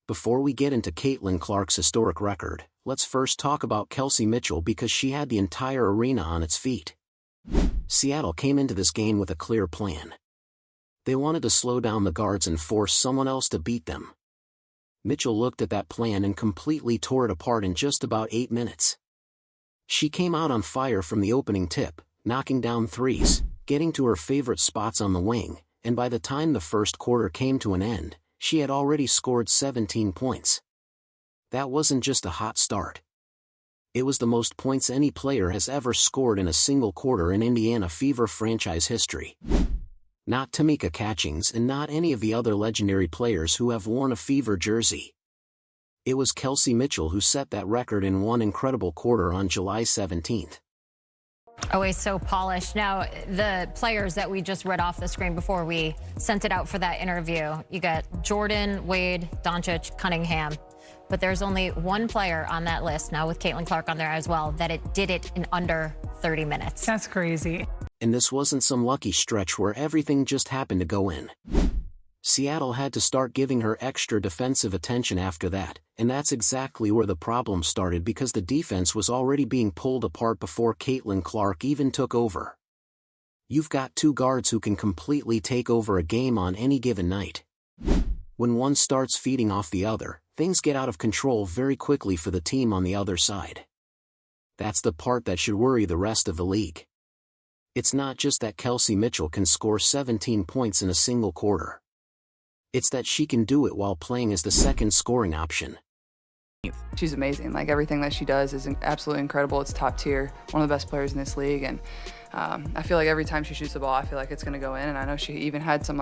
Before we get into Caitlin Clark's historic record, let's first talk about Kelsey Mitchell because she had the entire arena on its feet. Seattle came into this game with a clear plan. They wanted to slow down the guards and force someone else to beat them. Mitchell looked at that plan and completely tore it apart in just about 8 minutes. She came out on fire from the opening tip, knocking down threes, getting to her favorite spots on the wing, and by the time the first quarter came to an end, she had already scored 17 points. That wasn't just a hot start. It was the most points any player has ever scored in a single quarter in Indiana Fever franchise history. Not Tamika Catchings and not any of the other legendary players who have worn a Fever jersey. It was Kelsey Mitchell who set that record in one incredible quarter on July 17th. Always so polished. Now, the players that we just read off the screen before we sent it out for that interview, you got Jordan, Wade, Doncic, Cunningham. But there's only one player on that list, now with Caitlin Clark on there as well, that it did it in under 30 minutes. That's crazy. And this wasn't some lucky stretch where everything just happened to go in. Seattle had to start giving her extra defensive attention after that, and that's exactly where the problem started because the defense was already being pulled apart before Caitlin Clark even took over. You've got two guards who can completely take over a game on any given night. When one starts feeding off the other, things get out of control very quickly for the team on the other side. That's the part that should worry the rest of the league. It's not just that Kelsey Mitchell can score 17 points in a single quarter. It's that she can do it while playing as the second scoring option. She's amazing. Like, everything that she does is absolutely incredible. It's top tier, one of the best players in this league. And I feel like every time she shoots the ball, I feel like it's going to go in. And I know she even had some,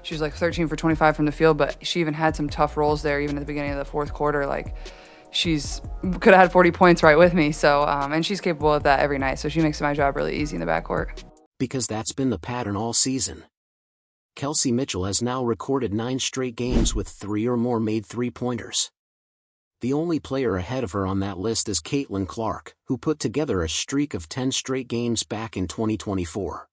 she was 13 for 25 from the field, but she even had some tough rolls there, even at the beginning of the fourth quarter. She's could have had 40 points right with me. So, and she's capable of that every night. So she makes my job really easy in the backcourt. Because that's been the pattern all season. Kelsey Mitchell has now recorded 9 straight games with 3 or more made three-pointers. The only player ahead of her on that list is Caitlin Clark, who put together a streak of 10 straight games back in 2024.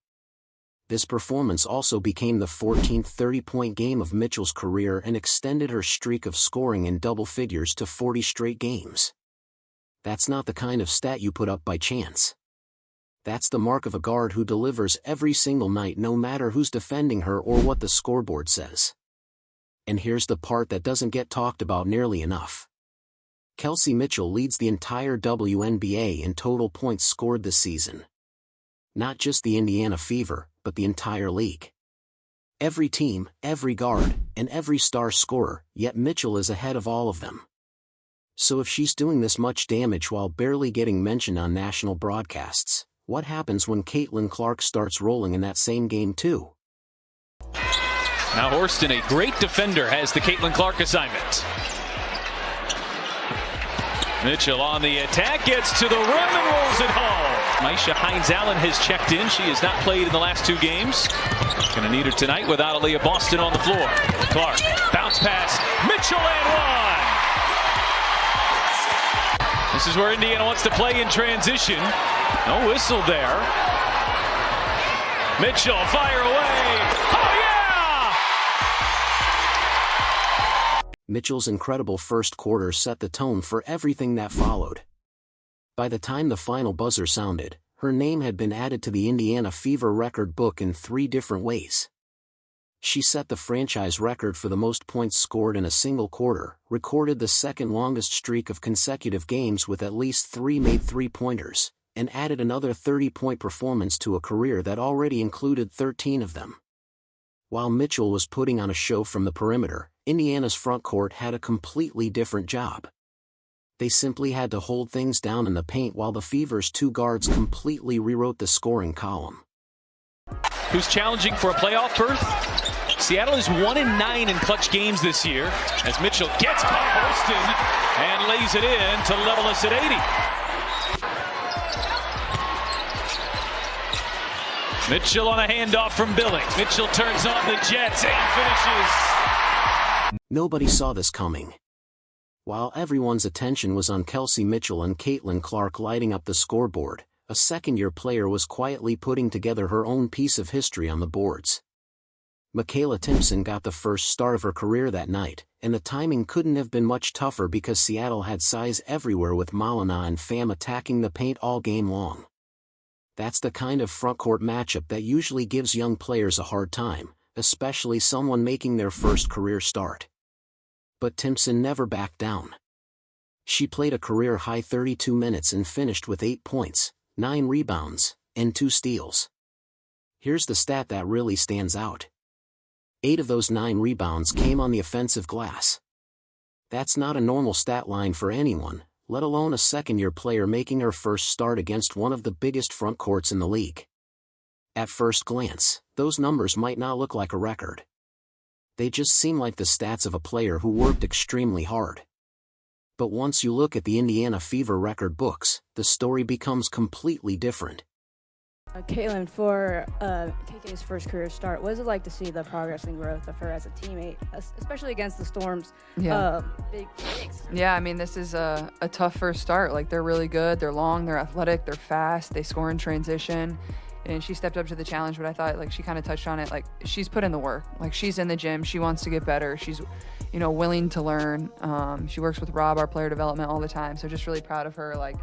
This performance also became the 14th 30-point game of Mitchell's career and extended her streak of scoring in double figures to 40 straight games. That's not the kind of stat you put up by chance. That's the mark of a guard who delivers every single night no matter who's defending her or what the scoreboard says. And here's the part that doesn't get talked about nearly enough. Kelsey Mitchell leads the entire WNBA in total points scored this season. Not just the Indiana Fever, but the entire league. Every team, every guard, and every star scorer, yet Mitchell is ahead of all of them. So if she's doing this much damage while barely getting mentioned on national broadcasts, what happens when Caitlin Clark starts rolling in that same game too? Now Horston, a great defender, has the Caitlin Clark assignment. Mitchell on the attack, gets to the rim and rolls it home. Misha Hines-Allen has checked in. She has not played in the last 2 games. Going to need her tonight without Aaliyah Boston on the floor. Clark, bounce pass, Mitchell and one. This is where Indiana wants to play in transition. No whistle there. Mitchell, fire away. Oh, yeah! Mitchell's incredible first quarter set the tone for everything that followed. By the time the final buzzer sounded, her name had been added to the Indiana Fever record book in 3 different ways. She set the franchise record for the most points scored in a single quarter, recorded the second longest streak of consecutive games with at least 3 made three-pointers, and added another 30-point performance to a career that already included 13 of them. While Mitchell was putting on a show from the perimeter, Indiana's front court had a completely different job. They simply had to hold things down in the paint while the Fever's 2 guards completely rewrote the scoring column. Who's challenging for a playoff berth? Seattle is 1-9 in clutch games this year as Mitchell gets by Horston and lays it in to level us at 80. Mitchell on a handoff from Billings. Mitchell turns on the Jets and finishes. Nobody saw this coming. While everyone's attention was on Kelsey Mitchell and Caitlin Clark lighting up the scoreboard, a second-year player was quietly putting together her own piece of history on the boards. Mikayla Timpson got the first start of her career that night, and the timing couldn't have been much tougher because Seattle had size everywhere with Malina and Pham attacking the paint all game long. That's the kind of frontcourt matchup that usually gives young players a hard time, especially someone making their first career start. But Timpson never backed down. She played a career-high 32 minutes and finished with 8 points, 9 rebounds, and 2 steals. Here's the stat that really stands out. 8 of those 9 rebounds came on the offensive glass. That's not a normal stat line for anyone, let alone a second-year player making her first start against one of the biggest front courts in the league. At first glance, those numbers might not look like a record. They just seem like the stats of a player who worked extremely hard. But once you look at the Indiana Fever record books, the story becomes completely different. Caitlin, for KK's first career start, what is it like to see the progress and growth of her as a teammate, especially against the Storm's big bigs? Yeah, I mean, this is a tough first start. Like, they're really good, they're long, they're athletic, they're fast, they score in transition. And she stepped up to the challenge, but I thought, like, she kind of touched on it. Like, she's put in the work. Like, she's in the gym. She wants to get better. She's, willing to learn. She works with Rob, our player development, all the time. So just really proud of her, like,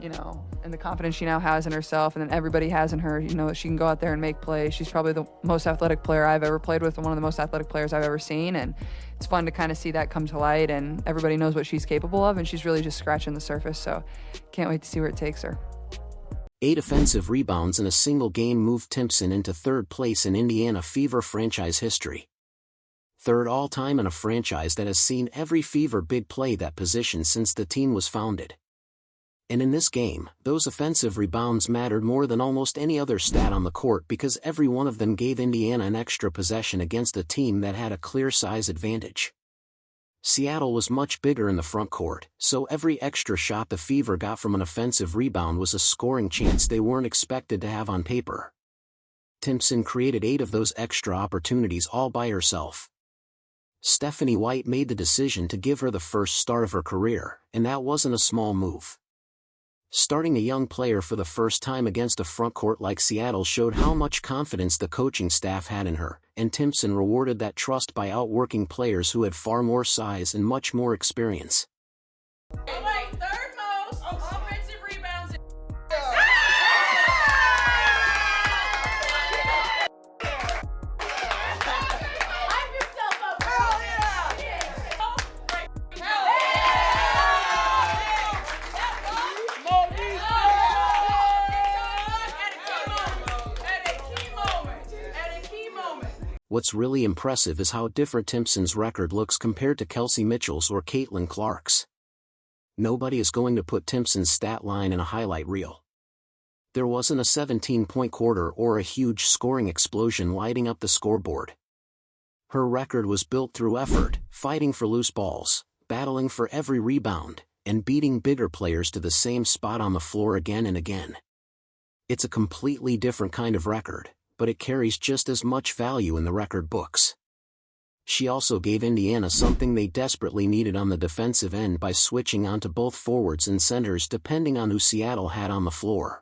and the confidence she now has in herself, and then everybody has in her. She can go out there and make plays. She's probably the most athletic player I've ever played with, and one of the most athletic players I've ever seen. And it's fun to kind of see that come to light, and everybody knows what she's capable of, and she's really just scratching the surface. So can't wait to see where it takes her. 8 offensive rebounds in a single game moved Timpson into 3rd place in Indiana Fever franchise history. 3rd all-time in a franchise that has seen every Fever big play that position since the team was founded. And in this game, those offensive rebounds mattered more than almost any other stat on the court because every one of them gave Indiana an extra possession against a team that had a clear size advantage. Seattle was much bigger in the front court, so every extra shot the Fever got from an offensive rebound was a scoring chance they weren't expected to have on paper. Timpson created 8 of those extra opportunities all by herself. Stephanie White made the decision to give her the first start of her career, and that wasn't a small move. Starting a young player for the first time against a frontcourt like Seattle showed how much confidence the coaching staff had in her, and Timpson rewarded that trust by outworking players who had far more size and much more experience. Third most offensive rebounds. What's really impressive is how different Timpson's record looks compared to Kelsey Mitchell's or Caitlin Clark's. Nobody is going to put Timpson's stat line in a highlight reel. There wasn't a 17-point quarter or a huge scoring explosion lighting up the scoreboard. Her record was built through effort, fighting for loose balls, battling for every rebound, and beating bigger players to the same spot on the floor again and again. It's a completely different kind of record, but it carries just as much value in the record books. She also gave Indiana something they desperately needed on the defensive end by switching onto both forwards and centers depending on who Seattle had on the floor.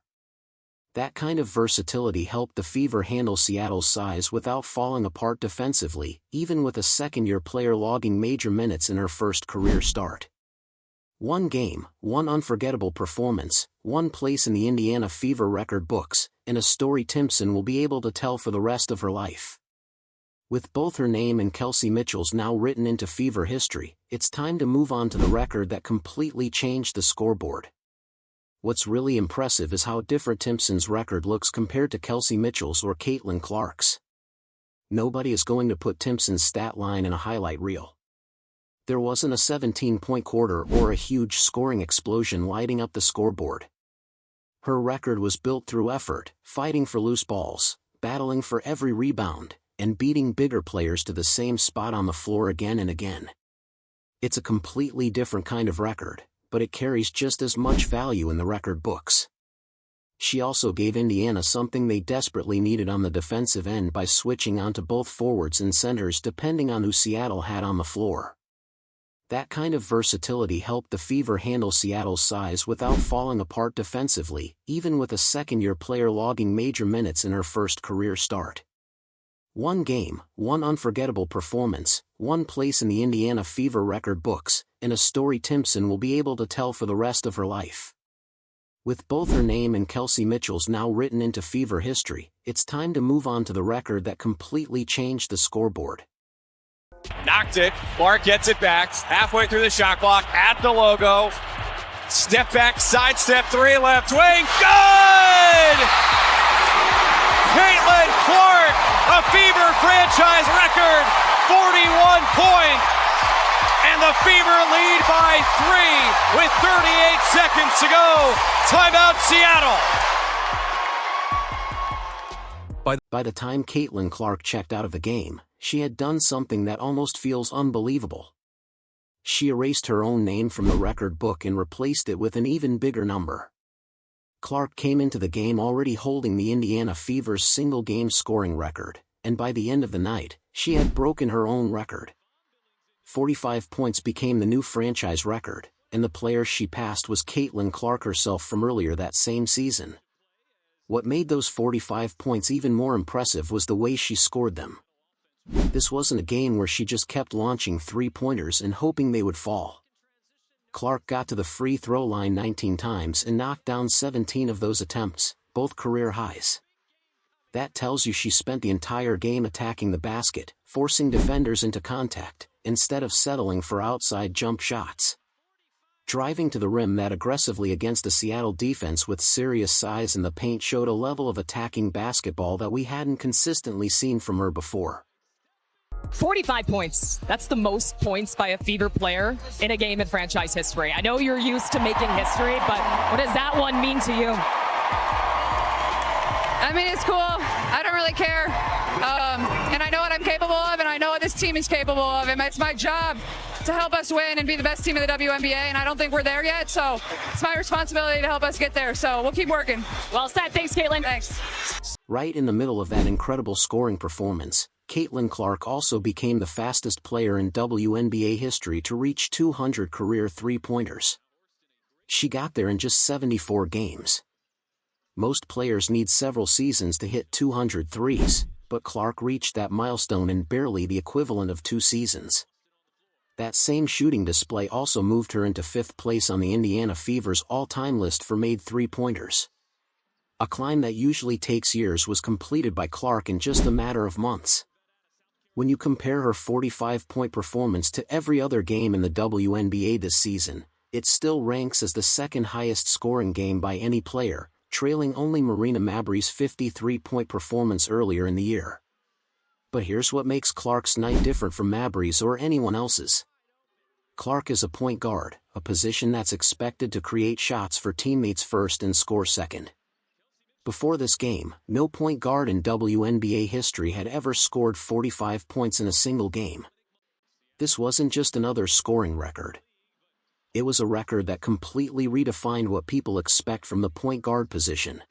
That kind of versatility helped the Fever handle Seattle's size without falling apart defensively, even with a second-year player logging major minutes in her first career start. One game, one unforgettable performance, one place in the Indiana Fever record books, and a story Timpson will be able to tell for the rest of her life. With both her name and Kelsey Mitchell's now written into Fever history, it's time to move on to the record that completely changed the scoreboard. What's really impressive is how different Timpson's record looks compared to Kelsey Mitchell's or Caitlin Clark's. Nobody is going to put Timpson's stat line in a highlight reel. There wasn't a 17-point quarter or a huge scoring explosion lighting up the scoreboard. Her record was built through effort, fighting for loose balls, battling for every rebound, and beating bigger players to the same spot on the floor again and again. It's a completely different kind of record, but it carries just as much value in the record books. She also gave Indiana something they desperately needed on the defensive end by switching onto both forwards and centers depending on who Seattle had on the floor. That kind of versatility helped the Fever handle Seattle's size without falling apart defensively, even with a second-year player logging major minutes in her first career start. One game, one unforgettable performance, one place in the Indiana Fever record books, and a story Timpson will be able to tell for the rest of her life. With both her name and Kelsey Mitchell's now written into Fever history, it's time to move on to the record that completely changed the scoreboard. Knocked it. Clark gets it back. Halfway through the shot clock at the logo. Step back, sidestep, three, left wing. Good! Caitlin Clark, a Fever franchise record, 41 points. And the Fever lead by 3 with 38 seconds to go. Timeout, Seattle. By the time Caitlin Clark checked out of the game, she had done something that almost feels unbelievable. She erased her own name from the record book and replaced it with an even bigger number. Clark came into the game already holding the Indiana Fever's single-game scoring record, and by the end of the night, she had broken her own record. 45 points became the new franchise record, and the player she passed was Caitlin Clark herself from earlier that same season. What made those 45 points even more impressive was the way she scored them. This wasn't a game where she just kept launching three-pointers and hoping they would fall. Clark got to the free throw line 19 times and knocked down 17 of those attempts, both career highs. That tells you she spent the entire game attacking the basket, forcing defenders into contact, instead of settling for outside jump shots. Driving to the rim that aggressively against a Seattle defense with serious size in the paint showed a level of attacking basketball that we hadn't consistently seen from her before. 45 points. That's the most points by a Fever player in a game in franchise history. I know you're used to making history, but what does that one mean to you? I mean, it's cool. I don't really care. And I know what I'm capable of, and I know what this team is capable of. And it's my job to help us win and be the best team in the WNBA, and I don't think we're there yet. So it's my responsibility to help us get there. So we'll keep working. Well said. Thanks, Caitlin. Thanks. Right in the middle of that incredible scoring performance, Caitlin Clark also became the fastest player in WNBA history to reach 200 career three-pointers. She got there in just 74 games. Most players need several seasons to hit 200 threes, but Clark reached that milestone in barely the equivalent of 2 seasons. That same shooting display also moved her into 5th place on the Indiana Fever's all-time list for made three-pointers. A climb that usually takes years was completed by Clark in just a matter of months. When you compare her 45-point performance to every other game in the WNBA this season, it still ranks as the second highest scoring game by any player, trailing only Marina Mabrey's 53-point performance earlier in the year. But here's what makes Clark's night different from Mabrey's or anyone else's. Clark is a point guard, a position that's expected to create shots for teammates first and score second. Before this game, no point guard in WNBA history had ever scored 45 points in a single game. This wasn't just another scoring record. It was a record that completely redefined what people expect from the point guard position.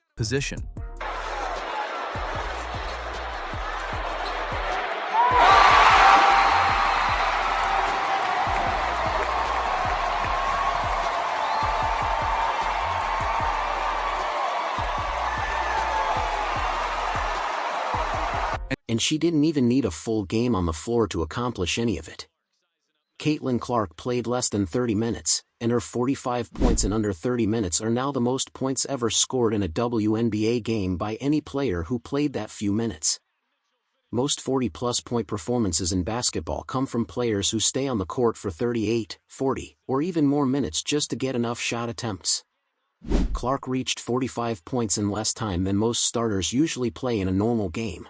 And she didn't even need a full game on the floor to accomplish any of it. Caitlin Clark played less than 30 minutes, and her 45 points in under 30 minutes are now the most points ever scored in a WNBA game by any player who played that few minutes. Most 40-plus point performances in basketball come from players who stay on the court for 38, 40, or even more minutes just to get enough shot attempts. Clark reached 45 points in less time than most starters usually play in a normal game.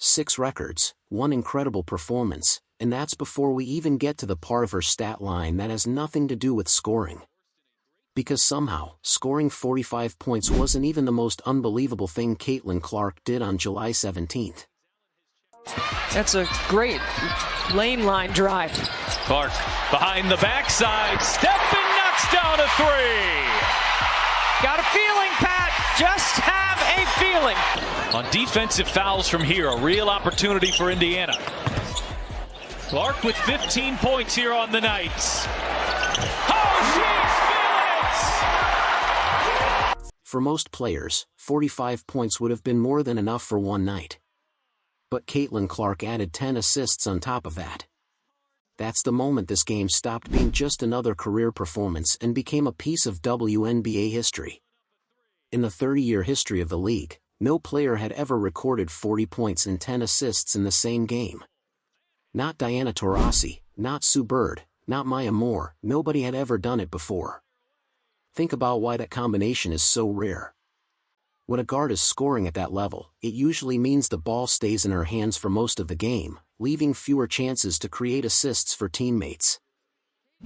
6 records, 1 incredible performance, and that's before we even get to the part of her stat line that has nothing to do with scoring. Because somehow, scoring 45 points wasn't even the most unbelievable thing Caitlin Clark did on July 17th. That's a great lane line drive. Clark behind the backside, step and knocks down a 3. Got a feeling, Pat. Just have a feeling. On defensive fouls from here, a real opportunity for Indiana. Clark with 15 points here on the night. Oh, she's feeling it! For most players, 45 points would have been more than enough for one night. But Caitlin Clark added 10 assists on top of that. That's the moment this game stopped being just another career performance and became a piece of WNBA history. In the 30-year history of the league, no player had ever recorded 40 points and 10 assists in the same game. Not Diana Taurasi, not Sue Bird, not Maya Moore, nobody had ever done it before. Think about why that combination is so rare. When a guard is scoring at that level, it usually means the ball stays in her hands for most of the game, leaving fewer chances to create assists for teammates.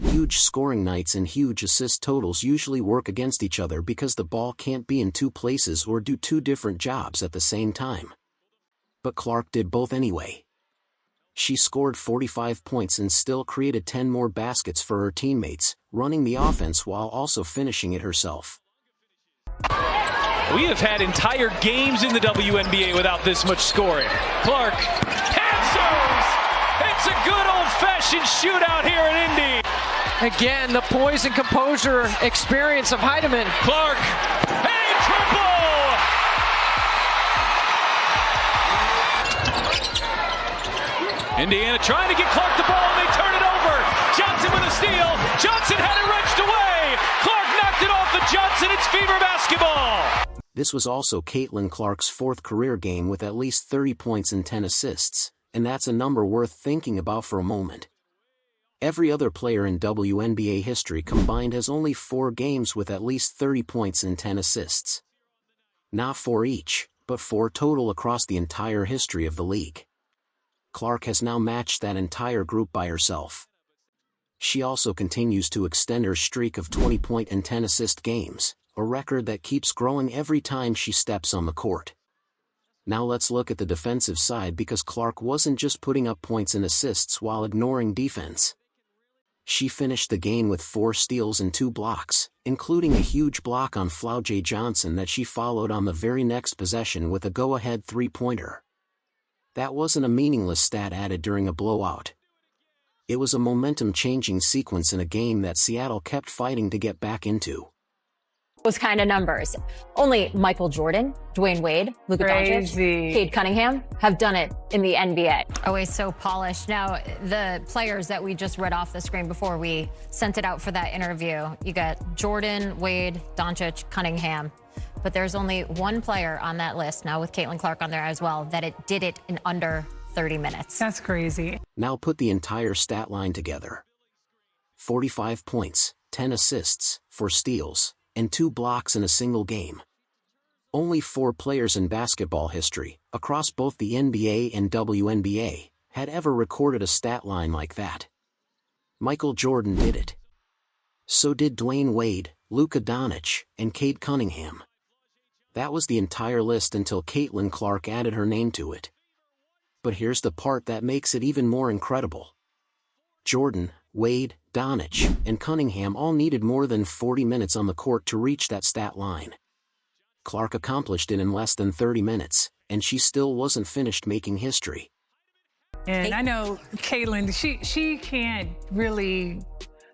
Huge scoring nights and huge assist totals usually work against each other because the ball can't be in two places or do two different jobs at the same time. But Clark did both anyway. She scored 45 points and still created 10 more baskets for her teammates, running the offense while also finishing it herself. We have had entire games in the WNBA without this much scoring. Clark answers! It's a good old-fashioned shootout here in Indy. Again, the poise and composure experience of Heidemann. Clark, a triple! Indiana trying to get Clark the ball, and they turn it over. Johnson with a steal. Johnson had it wrenched away. Clark knocked it off of Johnson. It's Fever basketball. This was also Caitlin Clark's fourth career game with at least 30 points and 10 assists, and that's a number worth thinking about for a moment. Every other player in WNBA history combined has only 4 games with at least 30 points and 10 assists. Not 4 each, but 4 total across the entire history of the league. Clark has now matched that entire group by herself. She also continues to extend her streak of 20-point and 10-assist games, a record that keeps growing every time she steps on the court. Now let's look at the defensive side because Clark wasn't just putting up points and assists while ignoring defense. She finished the game with 4 steals and 2 blocks, including a huge block on Flaujae Johnson that she followed on the very next possession with a go-ahead 3-pointer. That wasn't a meaningless stat added during a blowout. It was a momentum-changing sequence in a game that Seattle kept fighting to get back into. Those kind of numbers. Only Michael Jordan, Dwayne Wade, Luka Doncic, Cade Cunningham have done it in the NBA. Always so polished. Now, the players that we just read off the screen before we sent it out for that interview, you got Jordan, Wade, Doncic, Cunningham. But there's only one player on that list, now with Caitlin Clark on there as well, that it did it in under 30 minutes. That's crazy. Now put the entire stat line together. 45 points, 10 assists, 4 steals, and 2 blocks in a single game. Only 4 players in basketball history, across both the NBA and WNBA, had ever recorded a stat line like that. Michael Jordan did it. So did Dwayne Wade, Luka Doncic, and Cade Cunningham. That was the entire list until Caitlin Clark added her name to it. But here's the part that makes it even more incredible. Jordan, Wade, Doncic, and Cunningham all needed more than 40 minutes on the court to reach that stat line. Clark accomplished it in less than 30 minutes, and she still wasn't finished making history. And I know Caitlin, she can't really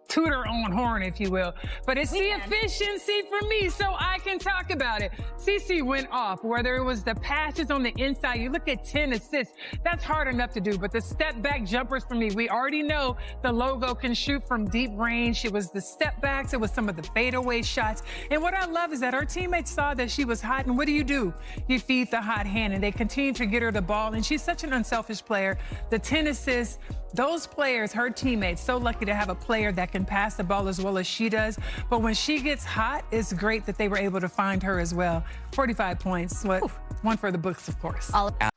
toot her own horn, if you will, but it's the efficiency for me, so I can talk about it. CeCe went off, whether it was the passes on the inside, you look at 10 assists, that's hard enough to do, but the step back jumpers for me, we already know the logo can shoot from deep range. It was the step backs, it was some of the fadeaway shots, and what I love is that her teammates saw that she was hot, and what do? You feed the hot hand, and they continue to get her the ball, and she's such an unselfish player. The 10 assists, those players, her teammates, so lucky to have a player that can pass the ball as well as she does. But when she gets hot, it's great that they were able to find her as well. 45 points, one for the books, of course.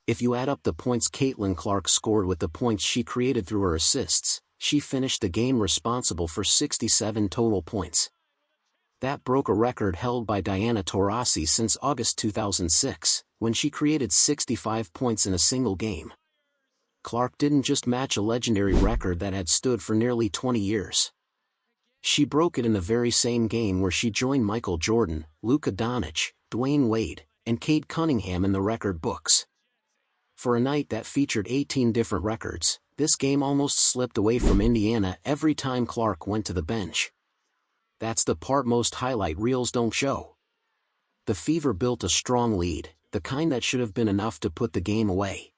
If you add up the points Caitlin Clark scored with the points she created through her assists, she finished the game responsible for 67 total points. That broke a record held by Diana Taurasi since August 2006, when she created 65 points in a single game. Clark didn't just match a legendary record that had stood for nearly 20 years. She broke it in the very same game where she joined Michael Jordan, Luka Doncic, Dwayne Wade, and Cade Cunningham in the record books. For a night that featured 18 different records, this game almost slipped away from Indiana every time Clark went to the bench. That's the part most highlight reels don't show. The Fever built a strong lead, the kind that should have been enough to put the game away.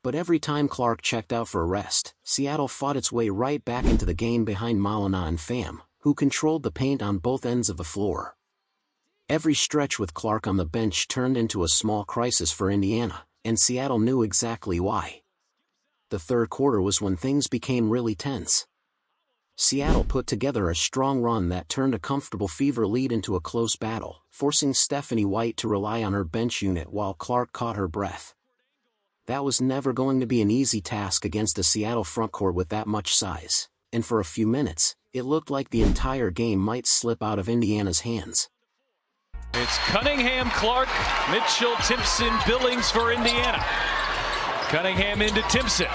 But every time Clark checked out for a rest, Seattle fought its way right back into the game behind Malina and Pham, who controlled the paint on both ends of the floor. Every stretch with Clark on the bench turned into a small crisis for Indiana, and Seattle knew exactly why. The third quarter was when things became really tense. Seattle put together a strong run that turned a comfortable Fever lead into a close battle, forcing Stephanie White to rely on her bench unit while Clark caught her breath. That was never going to be an easy task against a Seattle frontcourt with that much size, and for a few minutes, it looked like the entire game might slip out of Indiana's hands. It's Cunningham, Clark, Mitchell, Timpson, Billings for Indiana. Cunningham into Timpson.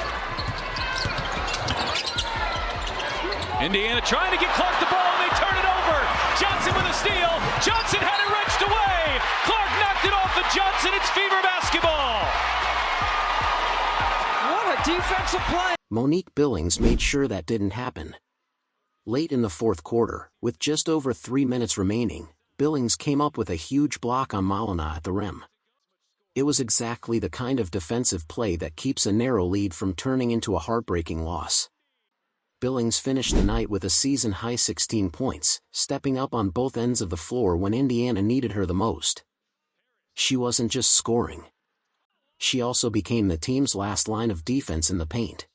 Indiana trying to get Clark the ball, and they turn it over. Johnson with a steal. Johnson had it wrenched away. Clark knocked it off of Johnson. It's Fever basketball. What a defensive play. Monique Billings made sure that didn't happen. Late in the fourth quarter, with just over 3 minutes remaining, Billings came up with a huge block on Malina at the rim. It was exactly the kind of defensive play that keeps a narrow lead from turning into a heartbreaking loss. Billings finished the night with a season-high 16 points, stepping up on both ends of the floor when Indiana needed her the most. She wasn't just scoring. She also became the team's last line of defense in the paint.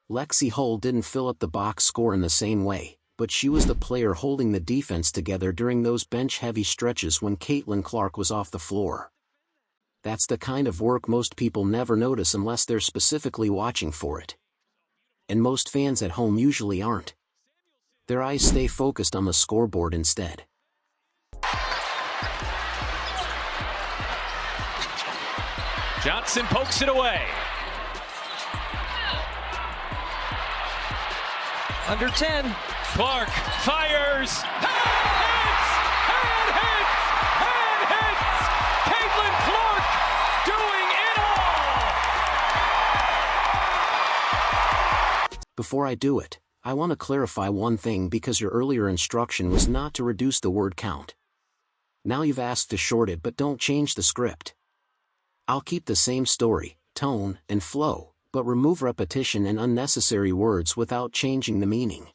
Lexi Hull didn't fill up the box score in the same way, but she was the player holding the defense together during those bench-heavy stretches when Caitlin Clark was off the floor. That's the kind of work most people never notice unless they're specifically watching for it. And most fans at home usually aren't. Their eyes stay focused on the scoreboard instead. Johnson pokes it away. Under 10. Clark fires. And hits! Caitlin Clark doing it all! Before I do it, I want to clarify one thing because your earlier instruction was not to reduce the word count. Now you've asked to short it, but don't change the script. I'll keep the same story, tone, and flow, but remove repetition and unnecessary words without changing the meaning.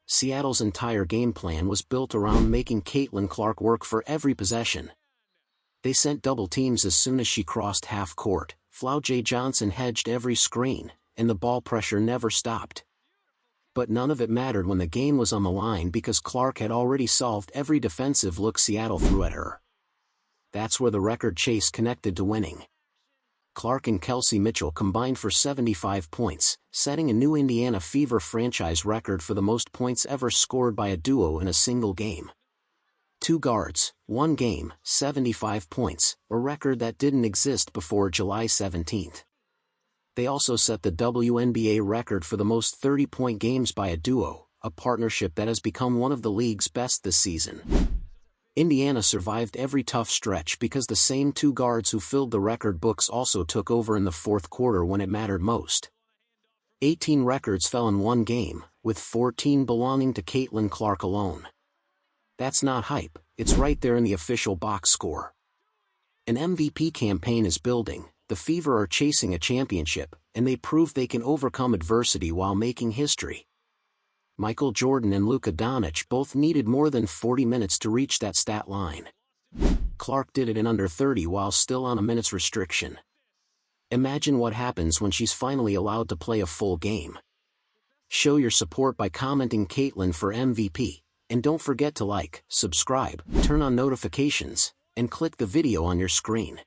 Seattle's entire game plan was built around making Caitlin Clark work for every possession. They sent double teams as soon as she crossed half court, Flau-J Johnson hedged every screen, and the ball pressure never stopped. But none of it mattered when the game was on the line because Clark had already solved every defensive look Seattle threw at her. That's where the record chase connected to winning. Clark and Kelsey Mitchell combined for 75 points, setting a new Indiana Fever franchise record for the most points ever scored by a duo in a single game. Two guards, one game, 75 points, a record that didn't exist before July 17th. They also set the WNBA record for the most 30-point games by a duo, a partnership that has become one of the league's best this season. Indiana survived every tough stretch because the same two guards who filled the record books also took over in the fourth quarter when it mattered most. 18 records fell in one game, with 14 belonging to Caitlin Clark alone. That's not hype, it's right there in the official box score. An MVP campaign is building, the Fever are chasing a championship, and they prove they can overcome adversity while making history. Michael Jordan and Luka Doncic both needed more than 40 minutes to reach that stat line. Clark did it in under 30 while still on a minutes restriction. Imagine what happens when she's finally allowed to play a full game. Show your support by commenting Caitlin for MVP, and don't forget to like, subscribe, turn on notifications, and click the video on your screen.